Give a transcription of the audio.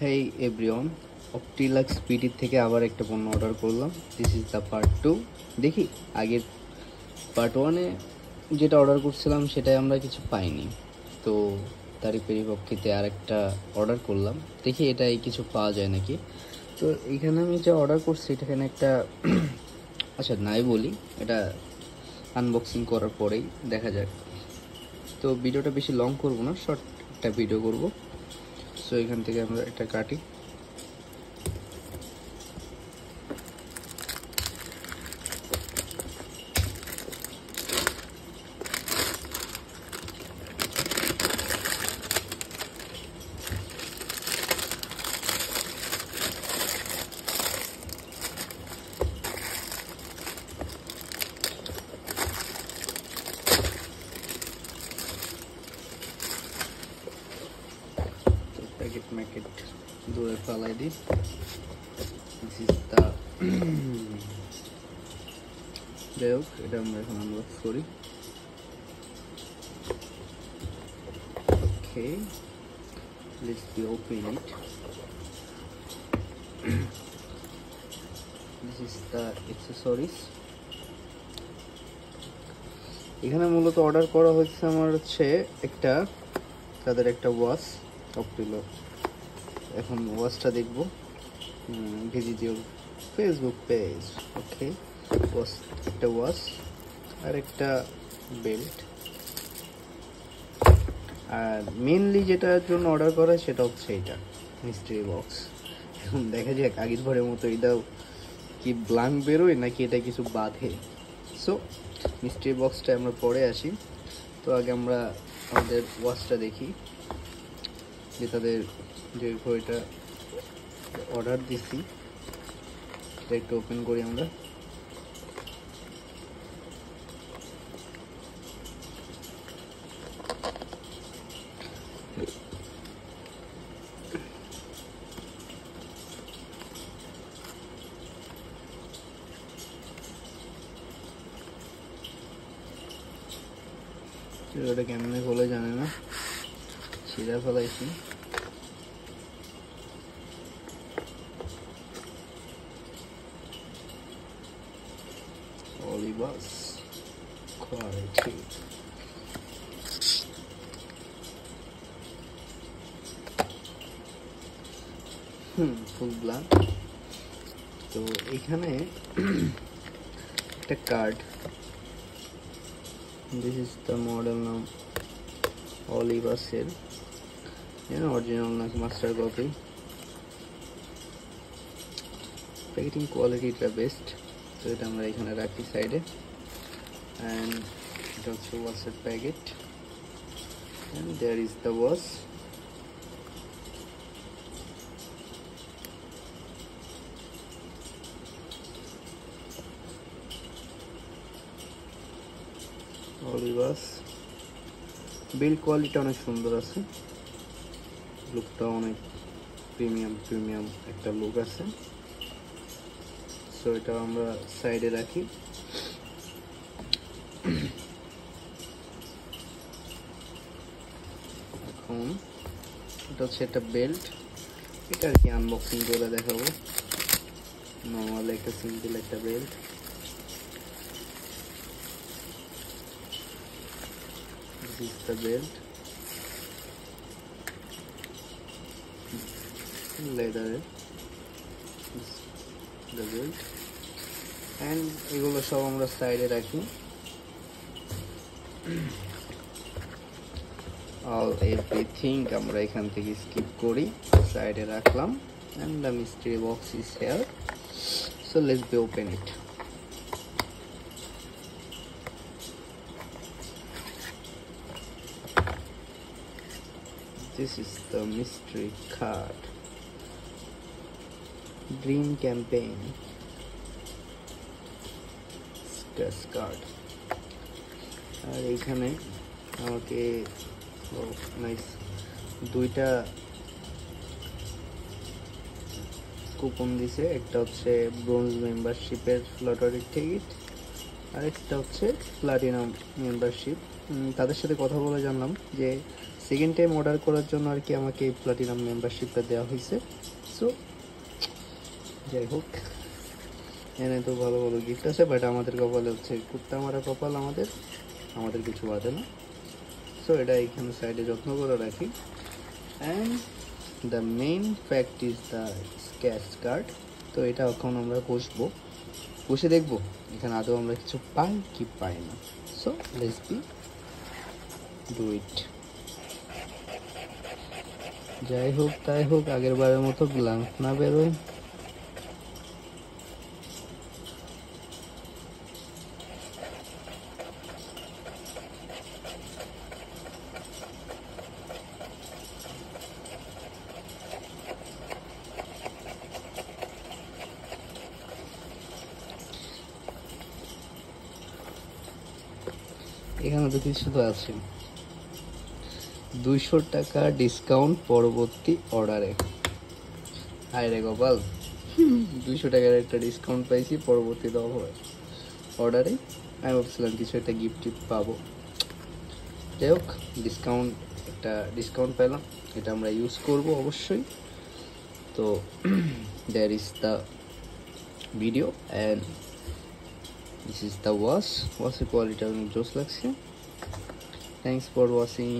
হেই everyone, Optilux PT থেকে আবার একটা পণ্য অর্ডার করলাম। This is the part 2। দেখি আগের পার্ট 1-এ যেটা অর্ডার করছিলাম সেটাই আমরা কিছু পাইনি, তো তারই পরিপ্রেক্ষিতে আরেকটা অর্ডার করলাম। দেখি এটাই কিছু পাওয়া যায় নাকি। তো এইখানে আমি যা অর্ডার করছি এখানে একটা আচ্ছা নাই বলি, এটা আনবক্সিং করার পরেই দেখা যাক। তো ভিডিওটা বেশি লং করব না, শর্ট একটা ভিডিও করব। সো এখান থেকে আমরা এটা কাটি। প্যাকেট ম্যাকেট দূরে ফালাই দিই। দিস ইজ দ্য যাই হোক, এটা আমরা এখন আনবক্স করি। Okay, let's be open it. This is the accessories. এখানে মূলত অর্ডার করা হয়েছে আমার হচ্ছে তাদের একটা ওয়াচ অপটিলো। এখন ওয়াচটা দেখব। Visit your Facebook page. Okay, watch, একটা ওয়াচ আর একটা বেল্ট। আর মেনলি যেটার জন্য অর্ডার করা সেটা হচ্ছে এটা মিস্ট্রি বক্স। এখন দেখা যাক আগের বারের মতো এটাও কি ব্লাঙ্ক বেরোয় নাকি এটা কিছু বাঁধে। সো মিস্ট্রি বক্সটা আমরা পরে আসি। তো আগে আমরা আমাদের ওয়াচটা দেখি, যে তাদের যে ঘড়িটা অর্ডার দিছি সেটা একটু ওপেন করি আমরা। ওটা কেমনে খোলে জানে না, ছিঁড়া ফেলাইছি। Olevs quality. Full black. তো এখানে একটা card, this is the model নাম অলিভাসের, অরিজিনাল নাকি মাস্টার কপি। প্যাকেটিং কোয়ালিটিটা বেস্ট। তো এটা আমরা এখানে রাখি সাইডে। অ্যান্ড এটা হচ্ছে ওয়াচের packet, and there is the watch. Olevs build quality অনেক সুন্দর আছে, লুকটা অনেক প্রিমিয়াম একটা লুক আছে। সো এটা আমরা সাইডে রাখি। এখন এটা হচ্ছে একটা বেল্ট, এটা আর কি আনবক্সিং করে দেখাবো। নর্মাল একটা সিম্পল একটা belt. This is the belt, leather, the belt, and এগুলো সব আমরা সাইডে রাখি। অল এভরিথিং আমরা এখান থেকে স্কিপ করি, সাইডে রাখলাম। and the mystery box is here, so let's be open it. This is the mystery card, dream campaign scratch card। আর এইখানে আমাকে নাইস দুইটা কুপন দিছে। একটা হচ্ছে ব্রোঞ্জ মেম্বারশিপের লটারির টিকিট, আর একটা হচ্ছে প্লাটিনাম মেম্বারশিপ। তাদের সাথে কথা বলে জানলাম যে সেকেন্ড টাইম অর্ডার করার জন্য আর কি আমাকে প্লাটিনাম মেম্বারশিপটা দেওয়া হয়েছে। সো যাই হোক, এনে তো ভালো ভালো গিফট আছে, বাট আমাদের কপালে হচ্ছে কুত্তা মারা কপাল, আমাদের কিছু বাদে না। সো এটা এখানে সাইডে যত্ন করে রাখি। And the main fact is the scratch card. তো এটা এখন আমরা বসে দেখবো এখানে আদৌ আমরা কিছু পাই কি পাই না। So let's be do it. যাই হোক তাই হোক, আগের বারের মতো ব্ল্যাঙ্ক না বেরোয়। এখানে তো কিছু তো আছে, 200 টাকা ডিসকাউন্ট পরবর্তী অর্ডারে। হায় রে গোপাল, 200 টাকার একটা ডিসকাউন্ট পাইছি পরবর্তী অর্ডারে। আমি ভাবছিলাম কিছু একটা গিফট টিফট পাবো। যাই হোক, ডিসকাউন্ট পেলাম, এটা আমরা ইউজ করব অবশ্যই। তো that is the video and this is the ওয়াশের কোয়ালিটি অনেক জোস লাগছে। Thanks for watching.